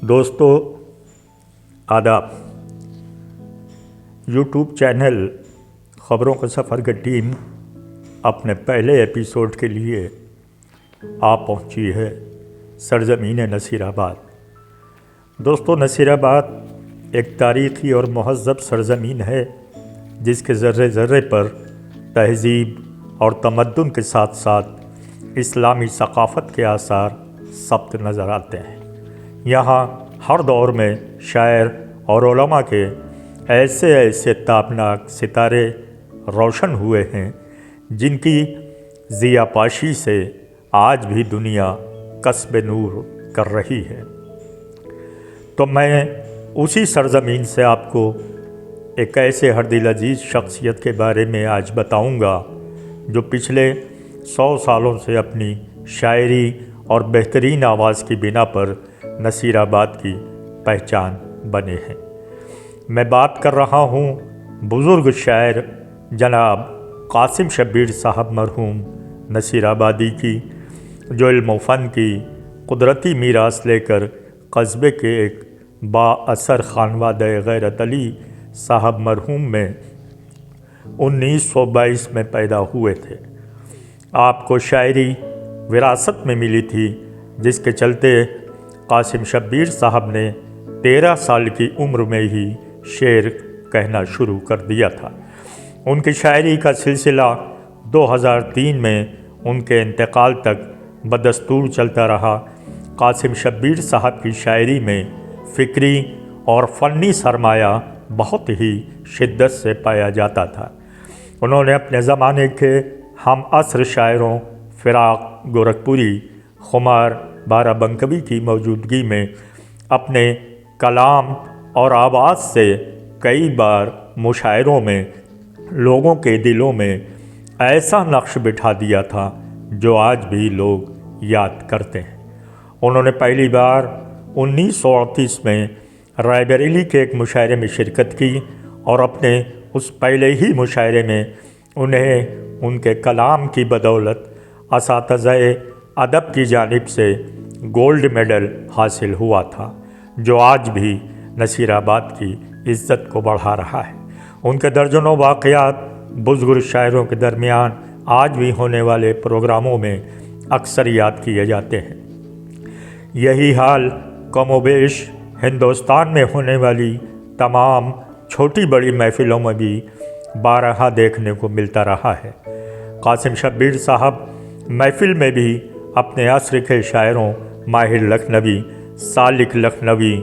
دوستو آداب۔ YouTube channel خبروں کا سفر کی ٹیم اپنے پہلے ایپیسوڈ کے لیے آپ پہنچی ہے سرزمین نصیر آباد۔ دوستو، نصیر آباد ایک تاریخی اور مہذب سرزمین ہے جس کے ذرے ذرے پر تہذیب اور تمدن کے ساتھ ساتھ اسلامی ثقافت کے آثار ثبت نظر آتے ہیں۔ یہاں ہر دور میں شاعر اور علماء کے ایسے تابناک ستارے روشن ہوئے ہیں جن کی ضیاء پاشی سے آج بھی دنیا کسب نور کر رہی ہے۔ تو میں اسی سرزمین سے آپ کو ایک ایسے ہر دل عزیز شخصیت کے بارے میں آج بتاؤں گا جو پچھلے 100 سالوں سے اپنی شاعری اور بہترین آواز کی بنا پر نصیر آباد کی پہچان بنے ہیں۔ میں بات کر رہا ہوں بزرگ شاعر جناب قاسم شبیر صاحب مرحوم نصیر آبادی کی، جو علم و فن کی قدرتی میراث لے کر قصبے کے ایک با اثر خانوادہ غیرت علی صاحب مرحوم میں 1922 میں پیدا ہوئے تھے۔ آپ کو شاعری وراثت میں ملی تھی، جس کے چلتے قاسم شبیر صاحب نے 13 سال کی عمر میں ہی شعر کہنا شروع کر دیا تھا۔ ان کی شاعری کا سلسلہ 2003 میں ان کے انتقال تک بدستور چلتا رہا۔ قاسم شبیر صاحب کی شاعری میں فکری اور فنی سرمایہ بہت ہی شدت سے پایا جاتا تھا۔ انہوں نے اپنے زمانے کے ہم عصر شاعروں فراق گورکھپوری، خمار بارہ بنکوی کی موجودگی میں اپنے کلام اور آواز سے کئی بار مشاعروں میں لوگوں کے دلوں میں ایسا نقش بٹھا دیا تھا جو آج بھی لوگ یاد کرتے ہیں۔ انہوں نے پہلی بار 1938 میں رائے بریلی کے ایک مشاعرے میں شرکت کی اور اپنے اس پہلے ہی مشاعرے میں انہیں ان کے کلام کی بدولت اساتذہ ادب کی جانب سے گولڈ میڈل حاصل ہوا تھا، جو آج بھی نصیر آباد کی عزت کو بڑھا رہا ہے۔ ان کے درجنوں واقعات بزرگ شاعروں کے درمیان آج بھی ہونے والے پروگراموں میں اکثر یاد کیے جاتے ہیں۔ یہی حال کم و بیش ہندوستان میں ہونے والی تمام چھوٹی بڑی محفلوں میں بھی بارہا دیکھنے کو ملتا رہا ہے۔ قاسم شبیر صاحب محفل میں بھی اپنے عصر کے شاعروں ماہر لکھنوی، سالک لکھنوی،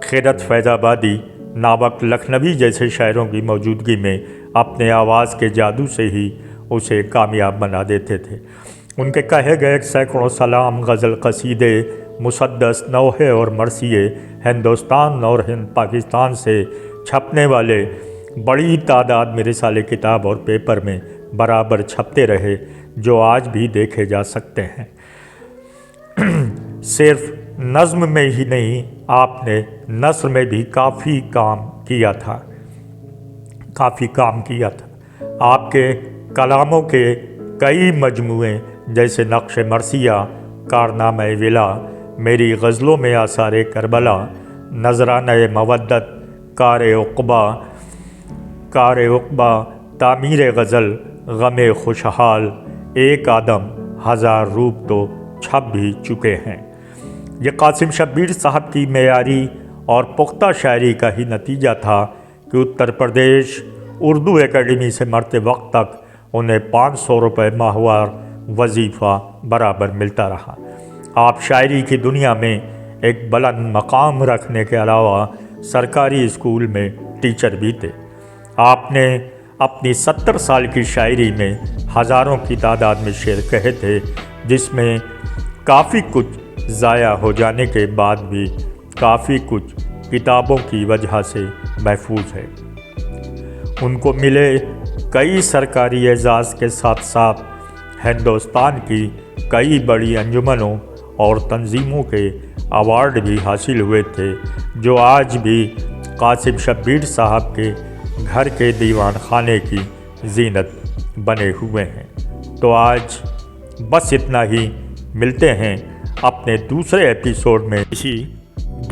خیرت فیض آبادی، ناوک لکھنوی جیسے شاعروں کی موجودگی میں اپنے آواز کے جادو سے ہی اسے کامیاب بنا دیتے تھے۔ ان کے کہے گئے سینکڑوں سلام، غزل، قصیدے، مسدس، نوحے اور مرثیے ہندوستان اور پاکستان سے چھپنے والے بڑی تعداد میں رسالے کتاب اور پیپر میں برابر چھپتے رہے، جو آج بھی دیکھے جا سکتے ہیں۔ صرف نظم میں ہی نہیں، آپ نے نثر میں بھی کافی کام کیا تھا۔ آپ کے کلاموں کے کئی مجموعے جیسے نقش مرثیہ، کارنامہ ولا، میری غزلوں میں آثار کربلا، نذرانہ مودت، کار عقبہ، تعمیر غزل، غم خوشحال، ایک آدم، ہزار روپ تو چھپ بھی چکے ہیں۔ یہ قاسم شبیر صاحب کی معیاری اور پختہ شاعری کا ہی نتیجہ تھا کہ اتر پردیش اردو اکیڈمی سے مرتے وقت تک انہیں 500 روپے ماہوار وظیفہ برابر ملتا رہا۔ آپ شاعری کی دنیا میں ایک بلند مقام رکھنے کے علاوہ سرکاری اسکول میں ٹیچر بھی تھے۔ آپ نے اپنی 70 سال کی شاعری میں ہزاروں کی تعداد میں شعر کہے تھے، جس میں کافی کچھ ضائع ہو جانے کے بعد بھی کافی کچھ کتابوں کی وجہ سے محفوظ ہے۔ ان کو ملے کئی سرکاری اعزاز کے ساتھ ساتھ ہندوستان کی کئی بڑی انجمنوں اور تنظیموں کے ایوارڈ بھی حاصل ہوئے تھے، جو آج بھی قاسم شبیر صاحب کے گھر کے دیوان خانے کی زینت بنے ہوئے ہیں۔ تو آج بس اتنا ہی، ملتے ہیں اپنے دوسرے ایپیسوڈ میں اسی